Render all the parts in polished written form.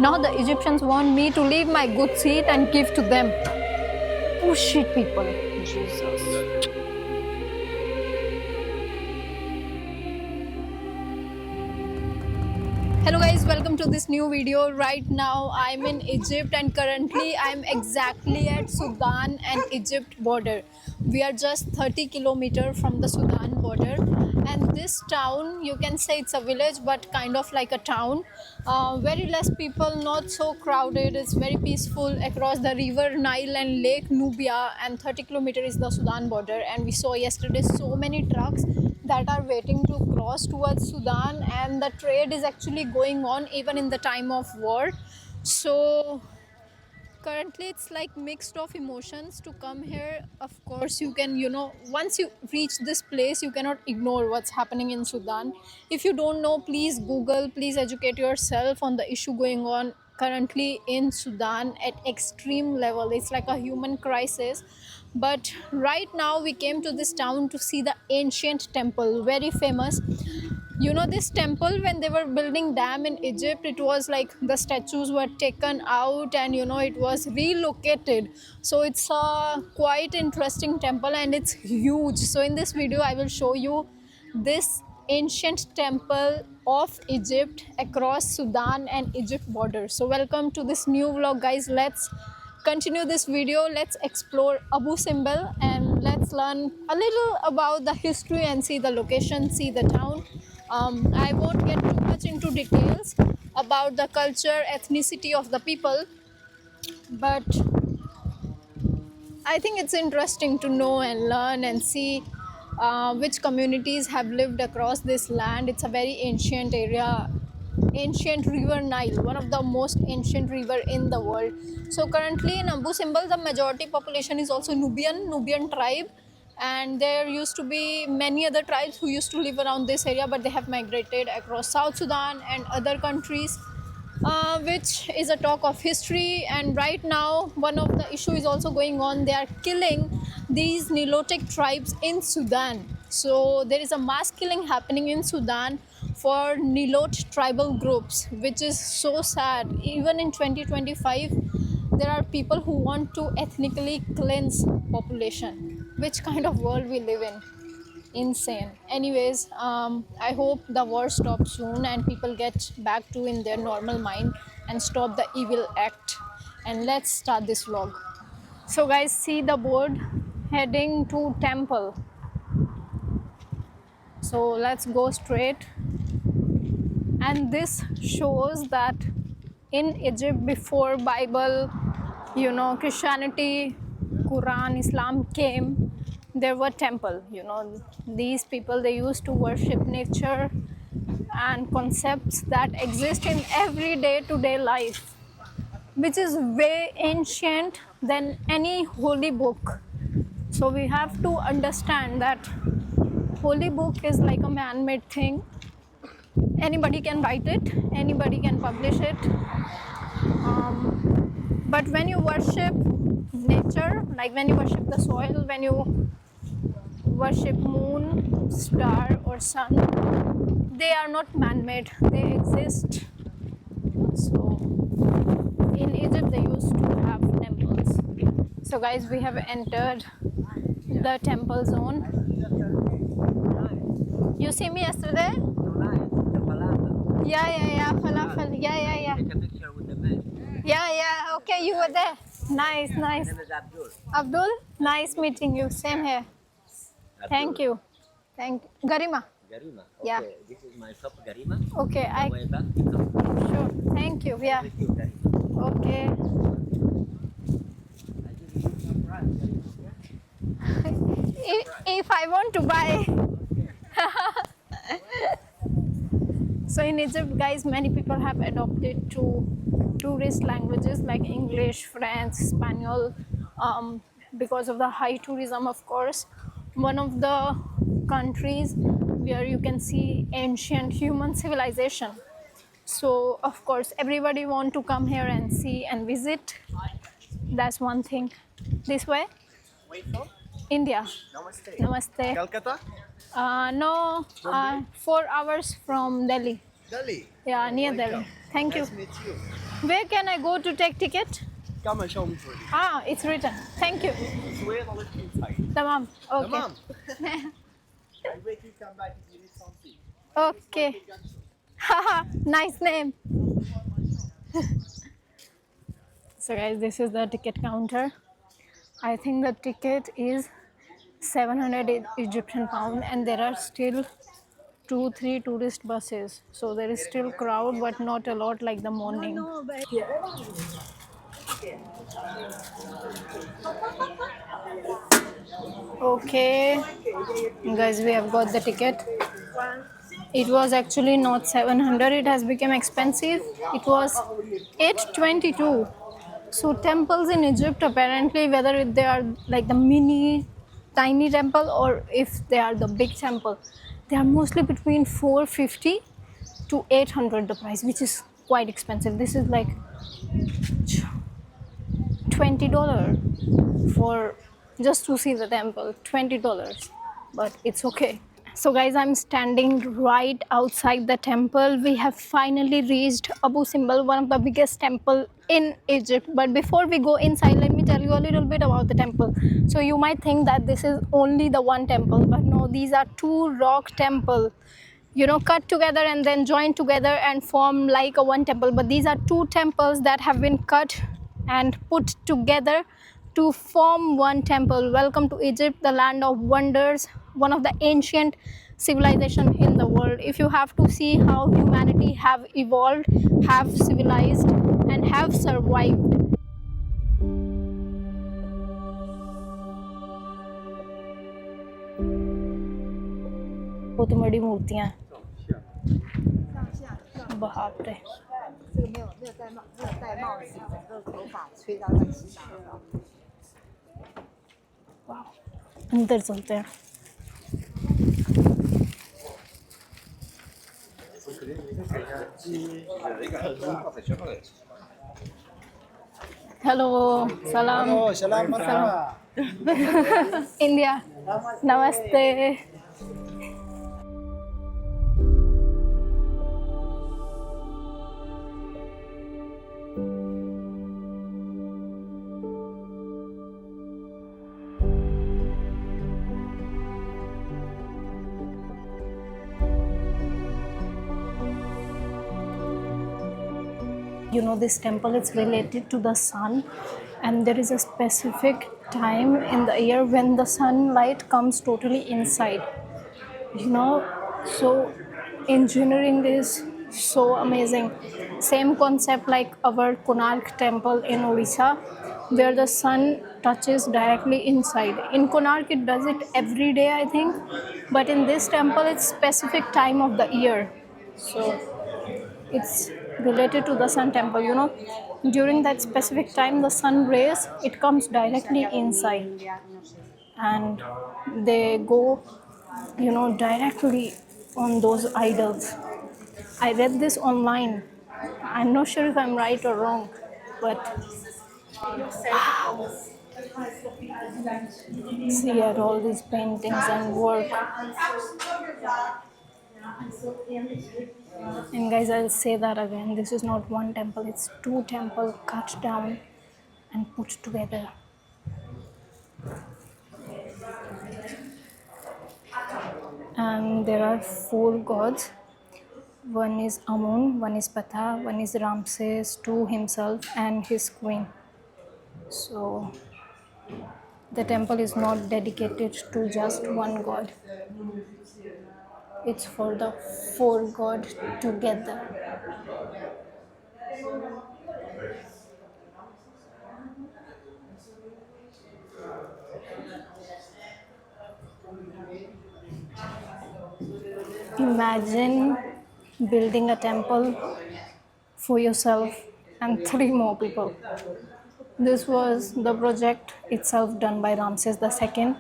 Now the Egyptians want me to leave my good seat and give to them. Oh shit, people. Jesus. Hello guys, welcome to this new video. Right now I'm in Egypt and currently I'm exactly at Sudan and Egypt border. We are just 30 kilometers from the Sudan border, and this town, you can say it's a village but kind of like a town. Very less people, not so crowded. It's very peaceful across the river Nile and Lake Nubia, and 30 kilometers is the Sudan border. And we saw yesterday so many trucks that are waiting to cross towards Sudan, and the trade is actually going on even in the time of war. So currently it's like mixed of emotions to come here. Of course you can, once you reach this place you cannot ignore what's happening in Sudan. If you don't know, please Google, please educate yourself on the issue going on currently in Sudan at extreme level. It's like a human crisis. But right now we came to this town to see the ancient temple, very famous. This temple, when they were building dam in Egypt, it was like the statues were taken out and it was relocated. So it's a quite interesting temple and it's huge. So in this video I will show you this ancient temple of Egypt across Sudan and Egypt border. So welcome to this new vlog, guys. Let's continue this video. Let's explore Abu Simbel and let's learn a little about the history and see the location, see the town. I won't get too much into details about the culture, ethnicity of the people, but I think it's interesting to know and learn and see which communities have lived across this land. It's a very ancient area, ancient river Nile, one of the most ancient river in the world. So currently in Abu Simbel, the majority population is also Nubian tribe, and there used to be many other tribes who used to live around this area, but they have migrated across South Sudan and other countries, which is a talk of history. And right now one of the issue is also going on. They are killing these Nilotic tribes in Sudan. So there is a mass killing happening in Sudan for Nilot tribal groups, which is so sad. Even in 2025 there are people who want to ethnically cleanse population. Which kind of world we live in? Insane. Anyways, I hope the war stops soon and people get back to in their normal mind and stop the evil act. And let's start this vlog. So guys, see the board heading to temple. So let's go straight. And this shows that in Egypt, before Bible, Christianity, Quran, Islam came, there were temple. These people, they used to worship nature and concepts that exist in everyday to-day life, which is way ancient than any holy book. So we have to understand that holy book is like a man-made thing. Anybody can write it, anybody can publish it, but when you worship nature, like when you worship the soil, when you worship moon, star or sun, they are not man-made, they exist. So in Egypt they used to have temples. So guys, we have entered the temple zone. You see me yesterday? Yeah, falafel. Yeah. Take a picture with the man. Yeah, okay, you were there. Nice. My name is Abdul. Abdul, nice meeting you. Same here. Thank you. Garima. Garima. Okay. Yeah. This is my shop, Garima. Okay, On the way back, you come sure. Thank you. Yeah. with you, Garima. Okay. I give you some price, Garima. If I want to buy. So in Egypt, guys, many people have adopted to tourist languages like English, French, Spanish, because of the high tourism, of course. One of the countries where you can see ancient human civilization. So of course everybody want to come here and see and visit. That's one thing. This way? Where you from? India. Namaste. Namaste. Calcutta? No, 4 hours from Delhi. Delhi. Yeah, near Welcome. Delhi. Thank you. Nice to meet you. Where can I go to take ticket?根本上唔去。Ah, it's written. Thank you. 所以我哋天睇。Tamam. Okay. Tamam. I wait you come back if you need something. Okay. Haha, nice name. So guys, this is the ticket counter. I think the ticket is 700 Egyptian pound, and there are still 2-3 tourist buses. So there is still crowd, but not a lot like the morning. Okay, guys, we have got the ticket. It was actually not 700, it has become expensive. It was 822. So temples in Egypt, apparently, whether they are like the mini tiny temple or if they are the big temple, they are mostly between 450 to 800 the price, which is quite expensive. This is like $20 for just to see the temple. $20, but it's okay. So guys, I'm standing right outside the temple. We have finally reached Abu Simbel, one of the biggest temple in Egypt. But before we go inside, let me tell you a little bit about the temple. So you might think that this is only the one temple, but no, these are two rock temple, you know, cut together and then joined together and form like a one temple. But these are two temples that have been cut and put together to form one temple. Welcome to Egypt, the land of wonders, one of the ancient civilization in the world. If you have to see how humanity have evolved, have civilized, and have survived. बहुत बड़ी मूर्तियां हैं। बाप रे। 这个没有戴帽子，整个头发吹到乱七八糟。 अंदर चलते हैं। Hello, सलाम। सलाम मरहबा। इंडिया, नमस्ते। You know, this temple is related to the sun, and there is a specific time in the year when the sunlight comes totally inside, you know. So engineering is so amazing. Same concept like our Konark temple in Odisha, where the sun touches directly inside. In Konark it does it every day, I think, but in this temple it's specific time of the year. So it's related to the sun temple, you know. During that specific time the sun rays, it comes directly inside and they go, you know, directly on those idols. I read this online. I'm not sure if I'm right or wrong, but see at all these paintings and work. And guys, I'll say that again, this is not one temple, it's two temples cut down and put together. And there are 4 gods. One is Amun, one is Ptah, one is Ramses II himself and his queen. So the temple is not dedicated to just one god. It's for the 4 gods together. Imagine building a temple for yourself and 3 more people. This was the project itself done by Ramses II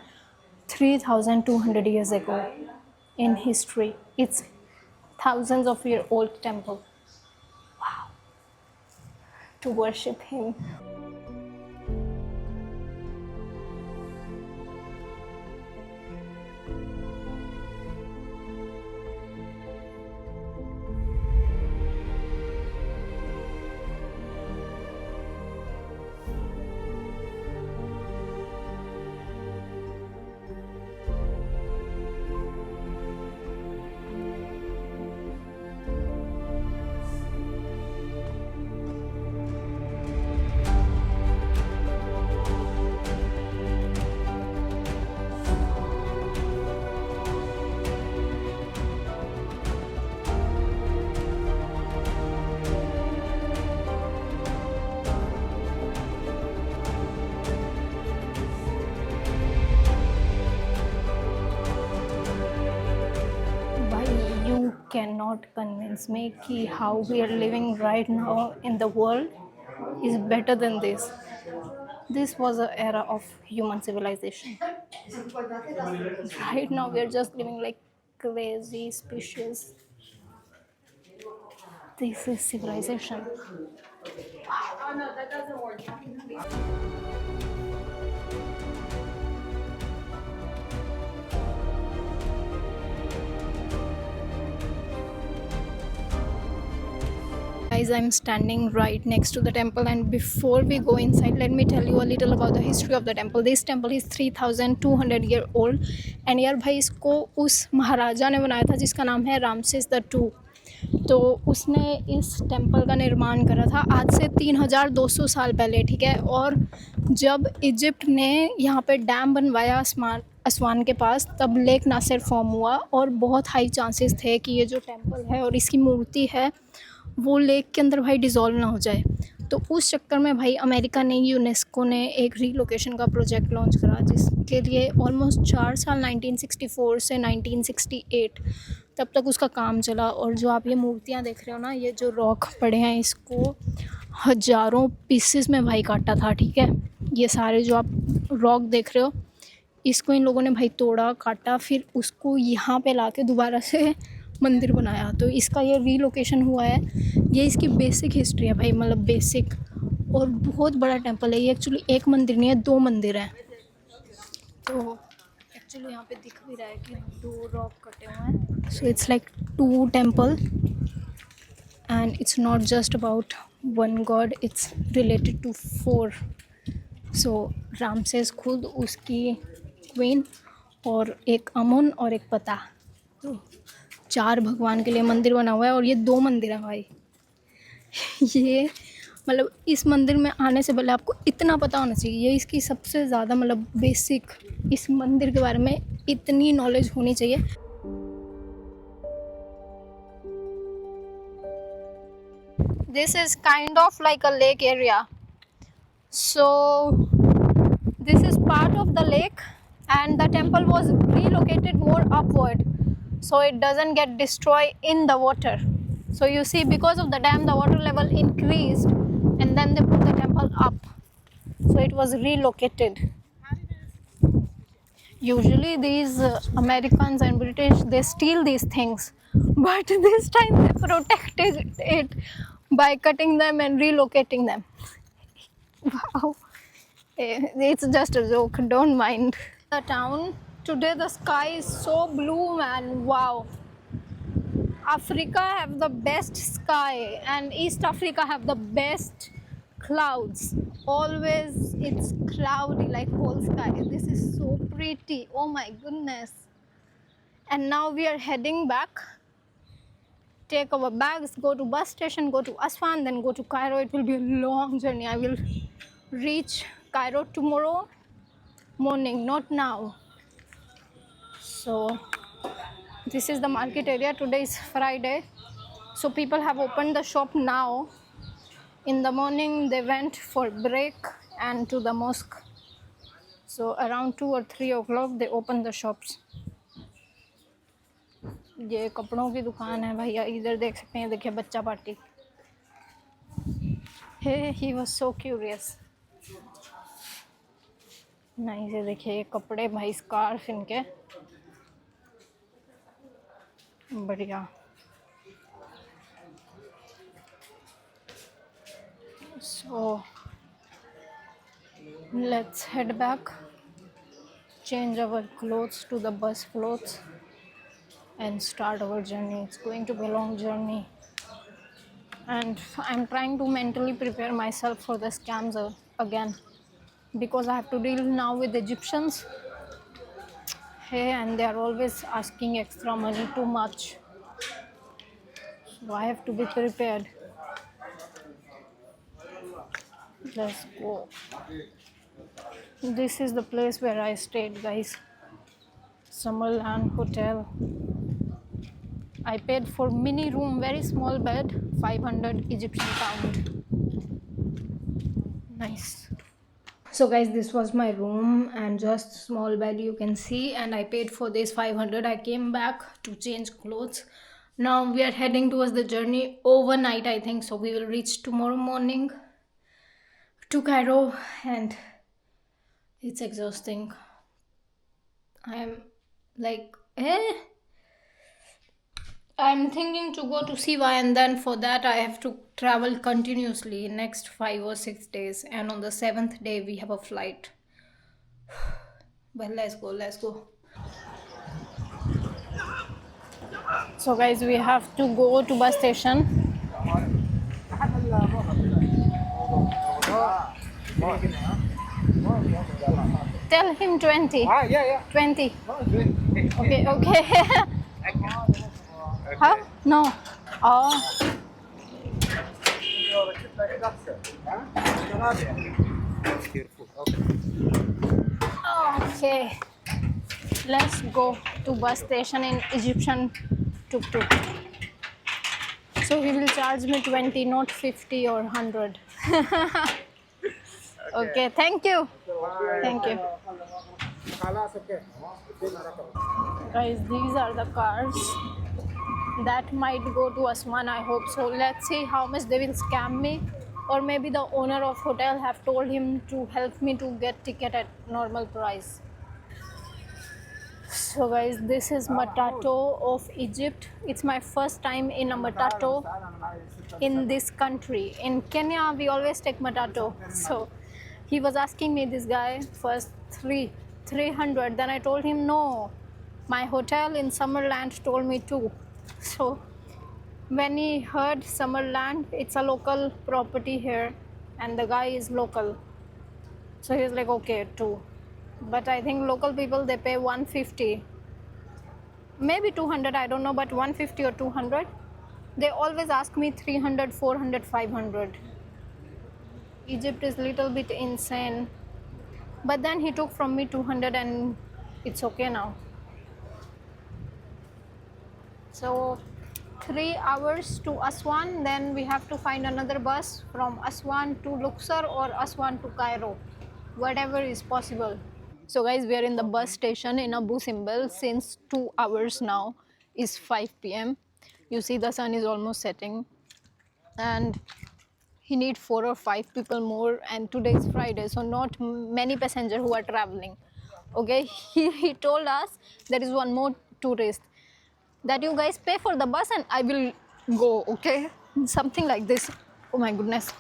3,200 years ago in history. It's thousands of year old temple. Wow. To worship him. cannot convince me कि how we are living right now in the world is better than this. This was an era of human civilization. Right now we are just living like crazy species. This is civilization. Oh no, that doesn't work. Guys, I'm standing right next to the temple, and before we go inside, let me tell you a little about the history of the temple. This temple is 3200 year old, and यार भाई इसको उस महाराजा ने बनाया था जिसका नाम है रामसेस द टू. तो उसने इस टेंपल का निर्माण करा था आज से 3200 साल पहले, ठीक है. और जब इजिप्ट ने यहाँ पे डैम बनवाया असवान के पास, तब लेक नासिर फॉर्म हुआ, और बहुत हाई चांसेस थे कि ये जो टेंपल है और इसकी मूर्ति है वो लेक के अंदर भाई डिज़ोल्व ना हो जाए. तो उस चक्कर में भाई अमेरिका ने, यूनेस्को ने एक रीलोकेशन का प्रोजेक्ट लॉन्च करा, जिसके लिए ऑलमोस्ट 4 साल 1964 से 1968 तब तक उसका काम चला. और जो आप ये मूर्तियाँ देख रहे हो ना, ये जो रॉक पड़े हैं, इसको हज़ारों पीसेस में भाई काटा था, ठीक है. ये सारे जो आप रॉक देख रहे हो, इसको इन लोगों ने भाई तोड़ा, काटा, फिर उसको यहाँ पे लाके दोबारा से मंदिर बनाया. तो इसका ये रीलोकेशन हुआ है. ये इसकी बेसिक हिस्ट्री है भाई, मतलब बेसिक. और बहुत बड़ा टेंपल है ये. एक्चुअली एक मंदिर नहीं है, 2 मंदिर हैं. तो एक्चुअली यहाँ पे दिख भी रहा है कि 2 रॉक कटे हुए हैं. So it's like 2 temple, and it's not just about 1 god, it's related to 4. So Ramses खुद, उसकी क्वीन, और एक अमुन और एक पता. तो 4 भगवान के लिए मंदिर बना हुआ है, और ये 2 मंदिर है भाई. ये मतलब इस मंदिर में आने से पहले आपको इतना पता होना चाहिए, ये इसकी सबसे ज़्यादा मतलब बेसिक, इस मंदिर के बारे में इतनी नॉलेज होनी चाहिए. This is kind of like a lake area. So this is part of the lake, and the temple was relocated more upward so it doesn't get destroyed in the water. So you see, because of the dam, the water level increased, and then they put the temple up, so it was relocated. Usually these Americans and British, they steal these things, but this time they protected it by cutting them and relocating them. Wow. It's just a joke, don't mind. The town today, the sky is so blue, man. Wow. Africa have the best sky, and East Africa have the best clouds. Always it's cloudy like whole sky. This is so pretty. Oh my goodness. And now we are heading back. Take our bags, go to bus station, go to Aswan, then go to Cairo. It will be a long journey. I will reach Cairo tomorrow morning, not now. So this is the market area. Today is Friday, so people have opened the shop now. In the morning they went for break and to the mosque, so around 2 or 3 o'clock they opened the shops. ये कपड़ों की दुकान है भैया. इधर देख सकते हैं, देखिए बच्चा party. Hey, he was so curious. नहीं से देखिए ये कपड़े भाई, स्कार्फ इनके बढ़िया. So let's head back, change our clothes to the bus clothes, and start our journey. It's going to be a long journey, and I'm trying to mentally prepare myself for the scams again, because I have to deal now with Egyptians. Hey, and they are always asking extra money, too much. So I have to be prepared. Let's go. This is the place where I stayed, guys. Summerland Hotel. I paid for mini room, very small bed, 500 Egyptian pound. Nice. So guys, this was my room, and just small bed you can see, and I paid for this 500. I came back to change clothes. Now we are heading towards the journey overnight, I think. So we will reach tomorrow morning to Cairo, and it's exhausting. I am like, I'm thinking to go to Siva, and then for that I have to travel continuously next 5 or 6 days, and on the 7th day we have a flight. But let's go. So guys, we have to go to bus station. Tell him 20. Yeah. 20. Okay. Okay. Huh? No. Oh. Okay. Let's go to bus station in Egyptian tuk-tuk. So he will charge me 20, not 50 or 100. Okay, thank you. Thank you. Guys, these are the cars that might go to Aswan, I hope so. Let's see how much they will scam me, or maybe the owner of hotel have told him to help me to get ticket at normal price. So guys, this is Matato of Egypt. It's my first time in a Matato in this country. In Kenya we always take Matato. So he was asking me, this guy, first 300, then I told him no, my hotel in Summerland told me 2. So when he heard Summerland, it's a local property here and the guy is local, so he's like, okay, 2. But I think local people, they pay 150, maybe 200, I don't know, but 150 or 200. They always ask me 300, 400, 500. Egypt is little bit insane, but then he took from me 200 and it's okay now. So 3 hours to Aswan, then we have to find another bus from Aswan to Luxor or Aswan to Cairo, whatever is possible. So guys, we are in the bus station in Abu Simbel since 2 hours now. It's 5 p.m. You see the sun is almost setting, and he need 4 or 5 people more, and today is Friday, so not many passengers who are traveling. Okay, he told us there is one more tourist, that you guys pay for the bus and I will go, okay? Something like this. Oh my goodness.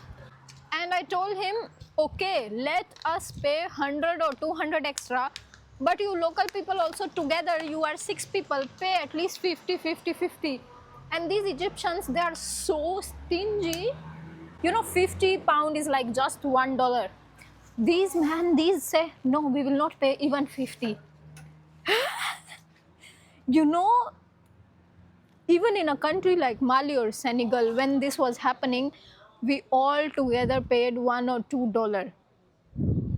And I told him, okay, let us pay 100 or 200 extra, but you local people also together, you are 6 people, pay at least 50, 50, 50. And these Egyptians, they are so stingy. You know, 50 pound is like just $1. These say, no, we will not pay even 50. You know, even in a country like Mali or Senegal, when this was happening, we all together paid $1 or $2,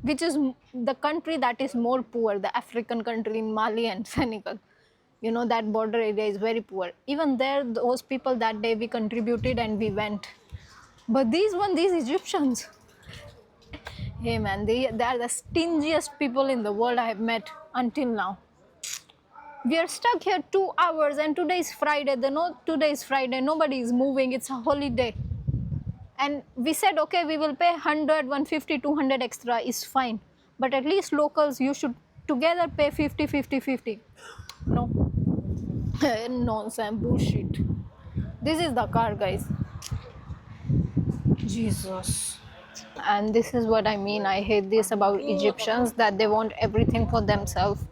which is the country that is more poor, the African country in Mali and Senegal. You know, that border area is very poor. Even there, those people, that day we contributed and we went. But these Egyptians, hey man, they are the stingiest people in the world I have met until now. We are stuck here 2 hours, and today is Friday. They know today is Friday, nobody is moving, it's a holiday. And we said, okay, we will pay 100, 150, 200 extra, is fine. But at least locals, you should together pay 50, 50, 50. No. Nonsense, bullshit. This is the car, guys. Jesus. And this is what I mean. I hate this about Egyptians, that they want everything for themselves.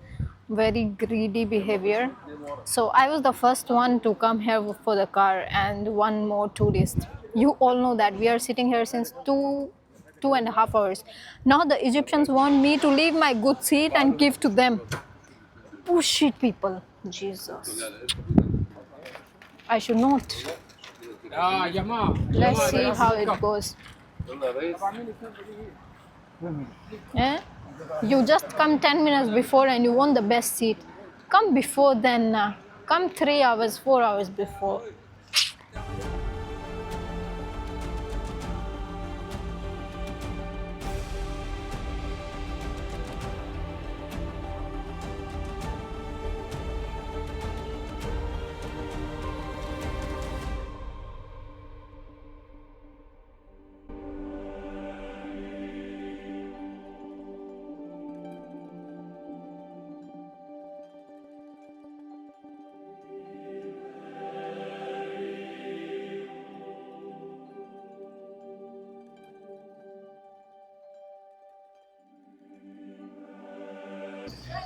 Very greedy behavior. So I was the first one to come here for the car, and one more tourist. You all know that we are sitting here since 2.5 hours. Now the Egyptians want me to leave my good seat and give to them. Bullshit people. Jesus. I should not. Let's see how it goes. Yeah? You just come 10 minutes before and you want the best seat. Come before then. Come 3 hours, 4 hours before.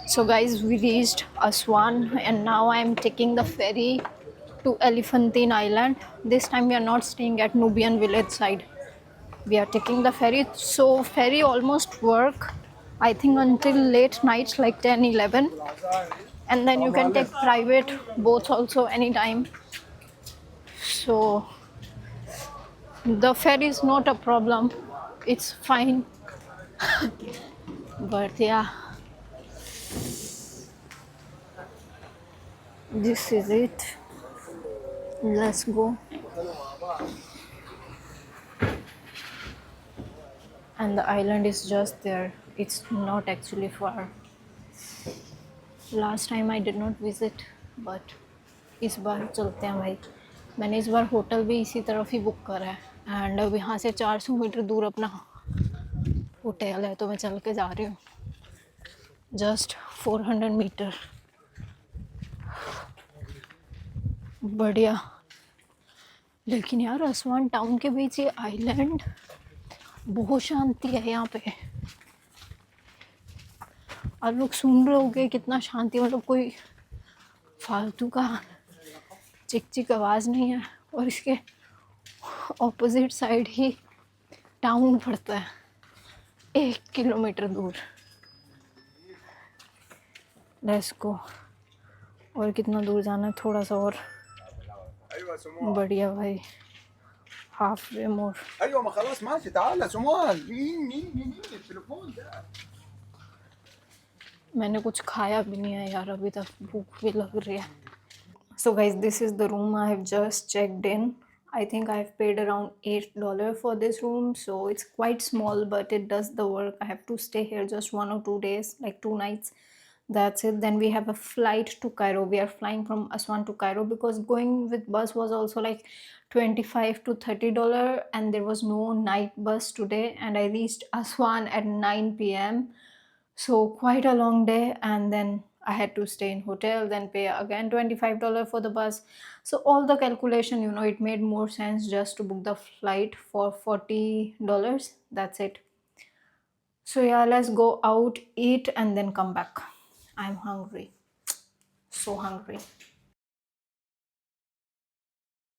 So guys, we reached Aswan and now I am taking the ferry to Elephantine Island. This time we are not staying at Nubian village side. We are taking the ferry. So ferry almost work, I think, until late nights like 10, 11. And then you can take private boats also anytime. So the ferry is not a problem. It's fine. But yeah, this is it. Let's go. And the island is just there. It's not actually far. Last time I did not visit, but इस बार चलते हैं भाई. मैंने इस बार hotel भी इसी तरफ ही book करा है एंड अब यहाँ से 400 मीटर दूर अपना होटल है तो मैं चल के जा रही हूँ. Just 400 metre. बढ़िया. लेकिन यार असवान टाउन के बीच ये आइलैंड बहुत शांति है यहाँ पे. आप लोग सुन रहे होगे कितना शांति, मतलब कोई फालतू का चिक चिक आवाज़ नहीं है. और इसके ऑपोजिट साइड ही टाउन पड़ता है 1 किलोमीटर दूर. Let's go. और कितना दूर जाना है, थोड़ा सा और. बढ़िया भाई. हाफ वे मोर. ايوه ما خلاص ماشي تعالى سموان. مين التليفون ده. मैंने कुछ खाया भी नहीं है यार अभी तक, भूख भी लग रही है. So guys, this is the room I have just checked in. I think I have paid around $8 for this room, so it's quite small but it does the work. I have to stay here just 1 or 2 days, like 2 nights. That's it. Then we have a flight to Cairo. We are flying from Aswan to Cairo because going with bus was also like $25 to $30 and there was no night bus today and I reached Aswan at 9 p.m. So quite a long day, and then I had to stay in hotel, then pay again $25 for the bus. So all the calculation, it made more sense just to book the flight for $40. That's it. So yeah, let's go out, eat, and then come back. I'm hungry. So hungry.